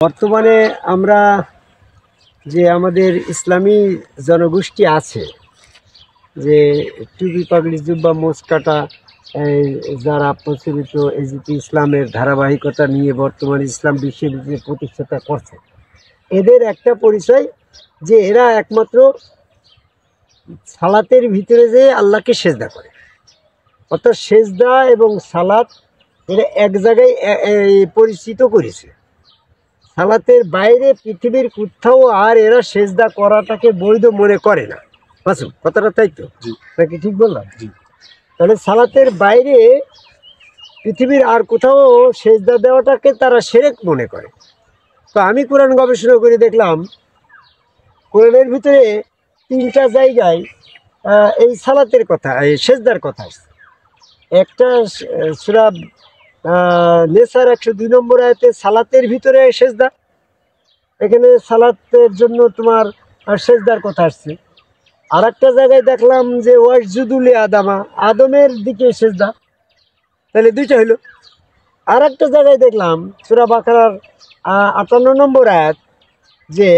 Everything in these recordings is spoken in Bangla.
বর্তমানে আমরা যে আমাদের ইসলামী জনগোষ্ঠী আছে, যে টুপি পাগড়ি জুব্বা মোচ কাটা যারা প্রচলিত এজিপি ইসলামের ধারাবাহিকতা নিয়ে বর্তমানে ইসলাম বিশ্বের যে প্রতিষ্ঠাতা করছে, এদের একটা পরিচয় যে এরা একমাত্র সালাতের ভিতরে যে আল্লাহকে সেজদা করে, অর্থাৎ সেজদা এবং সালাত এরা এক জায়গায় পরিচিত করেছে। সালাতের বাইরে পৃথিবীর কোথাও আর এরা সেজদা করাটাকে বৈধ মনে করে না। মাসুম, কথাটা তাই তো নাকি ঠিক বললাম? তাহলে সালাতের বাইরে পৃথিবীর আর কোথাও সেজদা দেওয়াটাকে তারা শিরক মনে করে। তো আমি কোরআন গবেষণা করে দেখলাম, কোরআনের ভিতরে 3টা জায়গায় এই সালাতের কথা, এই সেজদার কথা আসছে। একটা সূরা নেসার 102 নম্বর আয়াতে সালাতের ভিতরে সেজদা, এখানে সালাতের জন্য তোমার সেজদার কথা আসছে। আর একটা জায়গায় দেখলাম যে ওয়াসজুদুল আদামা, আদমের দিকে সেজদা, তাহলে 2টা হইল। আর একটা জায়গায় দেখলাম সূরা বাকারার 58 নম্বর আয়াত, যে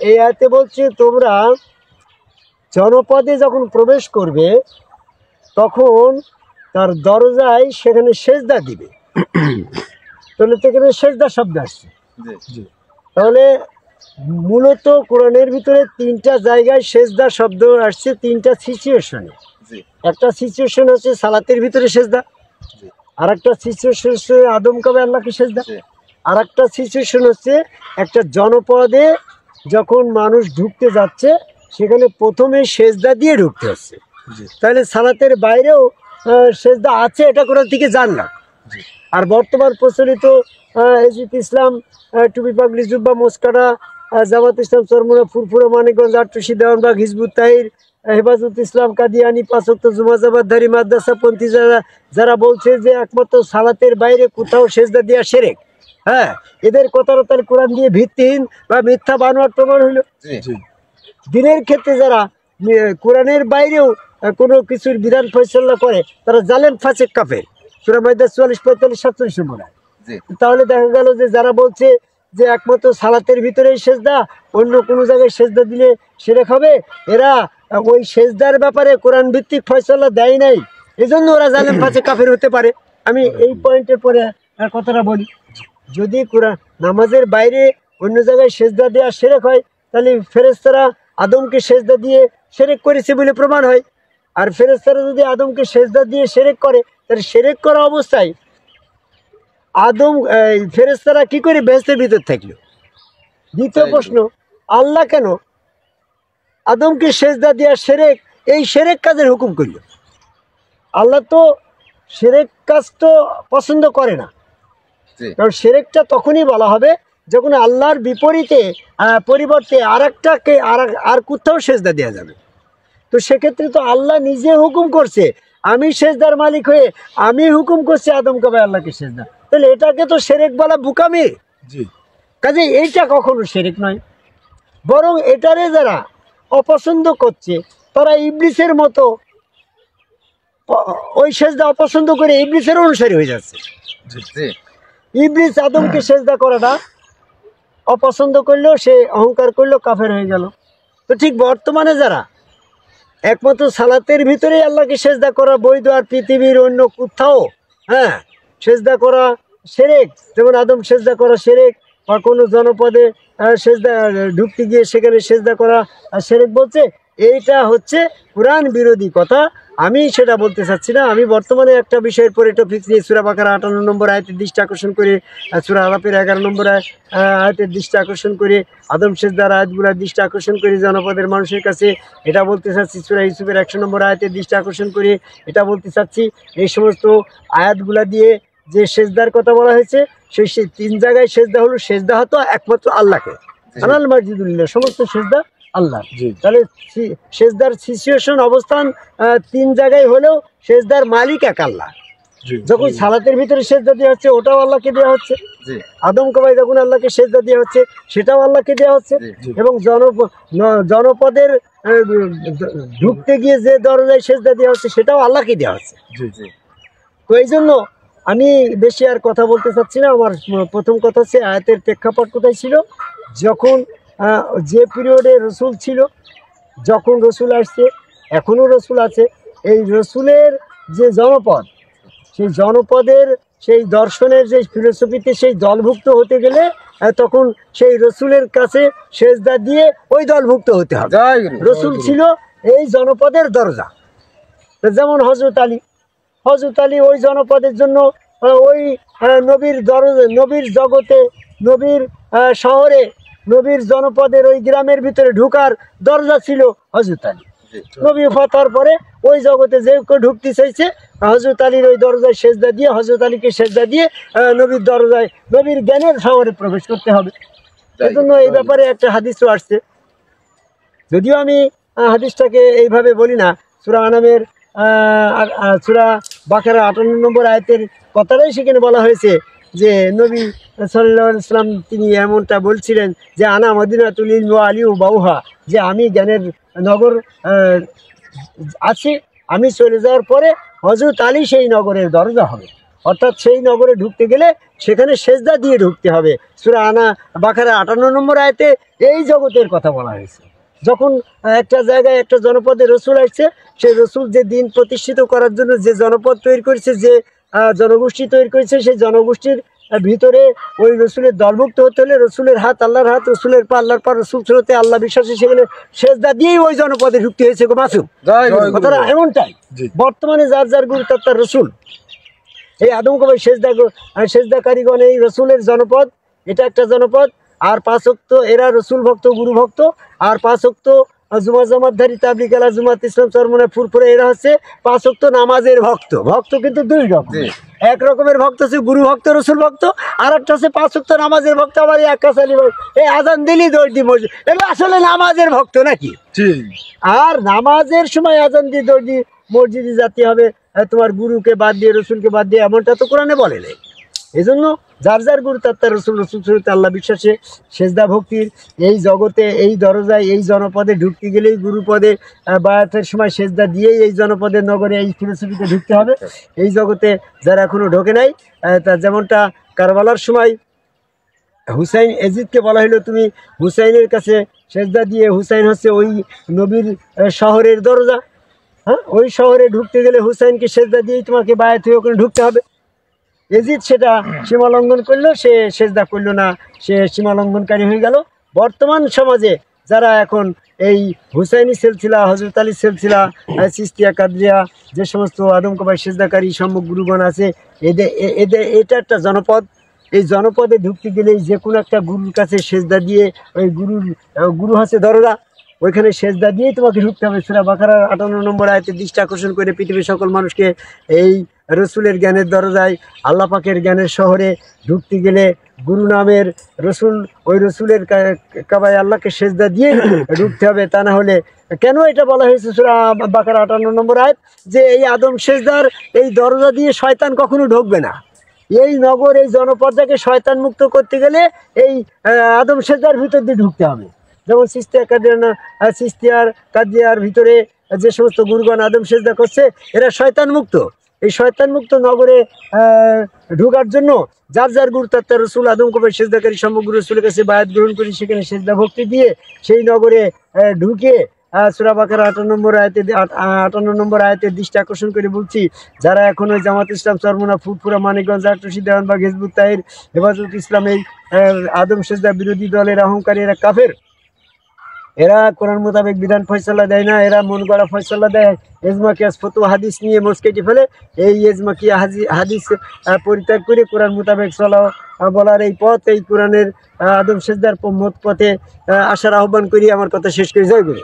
এই আয়াতে বলছে তোমরা জনপদে যখন প্রবেশ করবে তখন তার দরজায় সেখানে সেজদা দিবে। তাহলে সেখানে সেজদা শব্দ আসছে। তাহলে মূলত কোরআনের ভিতরে 3টা জায়গায় সেজদা শব্দ আসছে, 3টা সিচুয়েশনে। একটা সিচুয়েশন হচ্ছে সালাতের ভিতরে সেজদা, আর একটা সিচুয়েশন হচ্ছে আদম কবে আল্লাহকে সেজদা, আর একটা সিচুয়েশন হচ্ছে একটা জনপদে যখন মানুষ ঢুকতে যাচ্ছে সেখানে প্রথমে সেজদা দিয়ে ঢুকতে হচ্ছে। তাহলে সালাতের বাইরেও সেজদা আছে, এটা কোরআন থেকে জানলাম। আর বর্তমান প্রচলিত এজিপি ইসলাম, টুপি পাগড়ি জুব্বা মোচ কাটা, জামাত ইসলাম চরমোনা, ফুরফুরা, মানিকগঞ্জ, আটটুসি, দেওয়ানবাগ, হিজবুত তাহির, হেফাজত ইসলাম, কাদিয়ানি, 5 ওয়াক্ত জুমাজাবাদধারী মাদ্রাসাপন্থী যারা বলছে যে একমাত্র সালাতের বাইরে কোথাও সেজদা দেওয়া শিরক, হ্যাঁ, এদের কথার কোরআন দিয়ে ভিত্তিহীন বা মিথ্যা বানোয়ার প্রমাণ হইল। দিনের ক্ষেত্রে যারা কোরআনের বাইরেও কোনো কিছুর বিধান ফয়সালা করে তারা জালেম ফাসেক কাফের, সূরা মাইদা 44, 45, 47 নম্বর। তাহলে দেখা গেল যে যারা বলছে যে একমাত্র সালাতের ভিতরেই সেজদা, অন্য কোনো জায়গায় সেজদা দিলে শিরক হবে, এরা ওই সেজদার ব্যাপারে কোরআন ভিত্তিক ফয়সালা দেয় নাই, এজন্য ওরা জালেম ফাসেক কাফের হতে পারে। আমি এই পয়েন্টের পরে কথাটা বলি, যদি কোরআন নামাজের বাইরে অন্য জায়গায় সেজদা দেওয়া শিরক হয়, তাহলে ফেরেশতারা আদমকে সেজদা দিয়ে শিরক করেছে বলে প্রমাণ হয়। আর ফেরেশতারা যদি আদমকে সেজদা দিয়ে শিরক করে, তাহলে শিরক করা অবস্থায় আদম ফেরেশতারা কি করে বেহেশতের ভিতর থাকলো? দ্বিতীয় প্রশ্ন, আল্লাহ কেন আদমকে সেজদা দেওয়া শিরক, এই শিরক কাজের হুকুম করল? আল্লাহ তো শিরক কাজ তো পছন্দ করে না, কারণ শিরকটা তখনই বলা হবে যখন আল্লাহর বিপরীতে পরিবর্তে আরেকটাকে আর কোথাও সেজদা দেওয়া যাবে। তো সেক্ষেত্রে তো আল্লাহ নিজে হুকুম করছে, আমি সেজদার মালিক হয়ে আমি হুকুম করছি আদম কবে আল্লাহকে সেজদা, তাহলে এটাকে তো শিরক বলা বুকামি। কাজে এইটা কখনো শিরক নয়, বরং এটারে যারা অপছন্দ করছে তারা ইবলিসের মতো ওই সেজদা অপছন্দ করে ইবলিসের অনুসারী হয়ে যাচ্ছে। ইবলিস আদমকে সেজদা করাটা অপছন্দ করলো, সে অহংকার করলো, কাফের হয়ে গেল। তো ঠিক বর্তমানে যারা একমাত্র সালাতের ভিতরেই আল্লাহকে সেজদা করা বৈধ, আর পৃথিবীর অন্য কোথাও সেজদা করা শিরক, যেমন আদম সেজদা করা শিরক, বা কোনো জনপদে সেজদা ঢুকতে গিয়ে সেখানে সেজদা করা শিরক বলছে, এইটা হচ্ছে কোরআন বিরোধী কথা। আমি সেটা বলতে চাচ্ছি না। আমি বর্তমানে একটা বিষয়ের পরে টপিক নিয়ে সূরা বাকারা 58 নম্বর আয়াতের দৃষ্টি আকর্ষণ করে, সূরা আলাপের 11 নম্বর আয়াতের দৃষ্টি আকর্ষণ করে, আদম সেজদার আয়াতগুলোর দৃষ্টি আকর্ষণ করে জনপদের মানুষের কাছে এটা বলতে চাচ্ছি। সূরা ইউসুফের 100 নম্বর আয়াতের দৃষ্টি আকর্ষণ করে এটা বলতে চাচ্ছি, এই সমস্ত আয়াতগুলা দিয়ে যে সেজদার কথা বলা হয়েছে, সেই 3 জায়গায় সেজদা হলো, সেজদা হতো একমাত্র আল্লাহকে, আনাল মাজিদুল্লাহ, সমস্ত সেজদা আল্লাহ। তাহলে সেজদার সিচুয়েশন অবস্থান 3 জায়গায় হলেও সেজদার মালিক এক আল্লাহ। যখন সালাতের ভিতরে সেজদা দেওয়া হচ্ছে ওটাও আল্লাহকে দেওয়া হচ্ছে, আদম কবাই যখন আল্লাহকে সেজদা দেওয়া হচ্ছে সেটাও আল্লাহকে দেওয়া হচ্ছে, এবং জনপদের ঢুকতে গিয়ে যে দরজায় সেজদা দেওয়া হচ্ছে সেটাও আল্লাহকে দেওয়া হচ্ছে। তো এই জন্য আমি বেশি আর কথা বলতে চাচ্ছি না। আমার প্রথম কথা হচ্ছে আয়াতের প্রেক্ষাপট কোথায় ছিল, যখন যে পিরিয়ডে রসুল ছিল, যখন রসুল আসছে, এখনও রসুল আছে, এই রসুলের যে জনপদ, সেই জনপদের সেই দর্শনের যে ফিলোসফিতে সেই দলভুক্ত হতে গেলে তখন সেই রসুলের কাছে সেজদা দিয়ে ওই দলভুক্ত হতে হবে। রসুল ছিল এই জনপদের দরজা। যেমন হজরত আলী ওই জনপদের জন্য ওই নবীর দরজা, নবীর জগতে, নবীর শহরে, নবীর জনপদের ওই গ্রামের ভিতরে ঢুকার দরজা ছিল হজরত আলী। নবী ফতার পরে ওই জগতে যে কেউ ঢুকতে চাইছে হজরত আলীর ওই দরজায় সেজদা দিয়ে, হজরত আলীকে সেজদা দিয়ে নবীর দরজায়, নবীর জ্ঞানের শহরে প্রবেশ করতে হবে। এজন্য এই ব্যাপারে একটা হাদিসও আসছে, যদিও আমি হাদিসটাকে এইভাবে বলি না। সূরা আনামের সূরা বাকারা 58 নম্বর আয়াতের কথাটাই সেখানে বলা হয়েছে যে নবী সাল্লাল্লাহু আলাইহি ওয়াসাল্লাম তিনি এমনটা বলছিলেন যে আনা মদিনাতুল ইলমি ওয়া আলিউ বাউহা, যে আমি জ্ঞানের নগর আছি, আমি চলে যাওয়ার পরে হযরত আলী সেই নগরের দরজা হবে। অর্থাৎ সেই নগরে ঢুকতে গেলে সেখানে সেজদা দিয়ে ঢুকতে হবে। সূরা আনা বাকারা 58 নম্বর আয়াতে এই জগতের কথা বলা হয়েছে। যখন একটা জায়গায় একটা জনপদে রসুল আসছে, সেই রসুল যে দিন প্রতিষ্ঠিত করার জন্য যে জনপদ তৈরি করেছে, যে জনগোষ্ঠী তৈরি করেছে, সেই জনগোষ্ঠীর ভিতরে ওই রসুলের দলভুক্ত হতে হলে রসুলের হাত আল্লাহর হাত, রসুলের পা আল্লাহর পা, রসুল স্রোতে আল্লাহ বিশ্বাসে সেখানে সেজদা দিয়েই ওই জনপদে ঢুকতে হয়েছে গো মাসুম। কথাটা এমনটাই। বর্তমানে যার যার গুরু তার রসুল, এই আদম কবে সেজদাকারীগণ এই রসুলের জনপদ, এটা একটা জনপদ। আর 5 ওয়াক্ত এরা রসুল ভক্ত, গুরু ভক্ত। আর 5 ওয়াক্ত জুমা জামাতধারী তাবলিগ আলা জামাত ইসলাম চরমনায় ফুরফুরে, এরা হচ্ছে 5 ওয়াক্ত নামাজের ভক্ত। ভক্ত কিন্তু দুই রকম, এক রকমের ভক্ত হচ্ছে গুরু ভক্ত, রসুল ভক্ত, আর একটা হচ্ছে 5 ওয়াক্ত নামাজের ভক্ত। আবার এই আকাশালী এই আজান দিলি দৌড় দি মসজিদ, এগুলো আসলে নামাজের ভক্ত নাকি? আর নামাজের সময় আজান দিয়ে দৌড় দি মসজিদে যেতে হবে তোমার গুরুকে বাদ দিয়ে, রসুলকে বাদ দিয়ে, এমনটা তো কোরআনে বলে নেই। এই জন্য যার যার গুরু তার রসুল, রসুল শরীয়তে আল্লাহ বিশ্বাসে সেজদা ভক্তির এই জগতে, এই দরজায়, এই জনপদে ঢুকতে গেলেই গুরু পদে বায়াতের সময় সেজদা দিয়েই এই জনপদের নগরে এই ফিলোসফিতে ঢুকতে হবে। এই জগতে যারা এখনো ঢোকে নাই, তা যেমনটা কারবালার সময় হুসাইন এজিদকে বলা হলো তুমি হুসাইনের কাছে সেজদা দিয়ে, হুসাইন হচ্ছে ওই নবীর শহরের দরজা। হ্যাঁ, ওই শহরে ঢুকতে গেলে হুসাইনকে সেজদা দিয়েই তোমাকে বায়াত হয়ে ওখানে ঢুকতে হবে। এজিদ সেটা সীমা লঙ্ঘন করলো, সে সেজদা করলো না, সে সীমা লঙ্ঘনকারী হয়ে গেল। বর্তমান সমাজে যারা এখন এই হুসাইনি সিলসিলা, হজরত আলী সিলসিলা, চিশতিয়া, কাদরিয়া, যে সমস্ত আদম কবাই সেজদাকারী সম্মুখ গুরুগণ আছে, এদের এটা একটা জনপদ। এই জনপদে ঢুকতে গেলেই যে কোনো একটা গুরুর কাছে সেজদা দিয়ে, ওই গুরু হচ্ছে দরজা, ওইখানে সেজদা দিয়েই তোমাকে ঢুকতে হবে। সূরা বাকারার 58 নম্বর আয়াতে দৃষ্টি আকর্ষণ করে পৃথিবীর সকল মানুষকে এই রসুলের জ্ঞানের দরজায়, আল্লাহ পাকের জ্ঞানের শহরে ঢুকতে গেলে গুরু নামের রসুল, ওই রসুলের কাবায় আল্লাহকে সেজদা দিয়ে ঢুকতে হবে। তা না হলে কেন এটা বলা হয়েছে সূরা বাকারা 58 নম্বর আয়াত, যে এই আদম সেজদার এই দরজা দিয়ে শয়তান কখনো ঢুকবে না। এই নগর, এই জনপদটাকে শয়তান মুক্ত করতে গেলে এই আদম সেজদার ভিতর দিয়ে ঢুকতে হবে। যেমন চিশতিয়ার কাদিয়ার ভিতরে যে সমস্ত গুরুগণ আদম সেজদা করছে, এরা শয়তান মুক্ত। এই শয়তান মুক্ত নগরে ঢোকার জন্য যার যার গুরু তার রসুল আদম কবে সেজদাকারী সমগ্র রসুলের কাছে বায়াত গ্রহণ করে সেখানে সেজদা ভক্তি দিয়ে সেই নগরে ঢুকে সূরা বাকারা 58 নম্বর আয়াতে দৃষ্টি আকর্ষণ করে বলছি, যারা এখন ওই জামাত ইসলাম চরমনা, ফুরফুরা, মানিকগঞ্জ, আটরশি, দেওয়ানবাগ, হিজবুত তাহির, হেফাজত ইসলাম, এই আদম সেজদা বিরোধী দলের অহংকারী, এরা কাফের। এরা কোরআন মোতাবেক বিধান ফয়সালা দেয় না, এরা মন গড়া ফয়সালা দেয়, এজমা কিয়াস ফতোয়া হাদিস নিয়ে মোচ কেটে ফেলে। এই এজমা কিয়া হাদিস পরিত্যাগ করে কোরআন মোতাবেক চলা বলার এই পথ, এই কোরআনের আদম সেজদার মত পথে আসার আহ্বান করি আমার কথা শেষ করে জয় করি।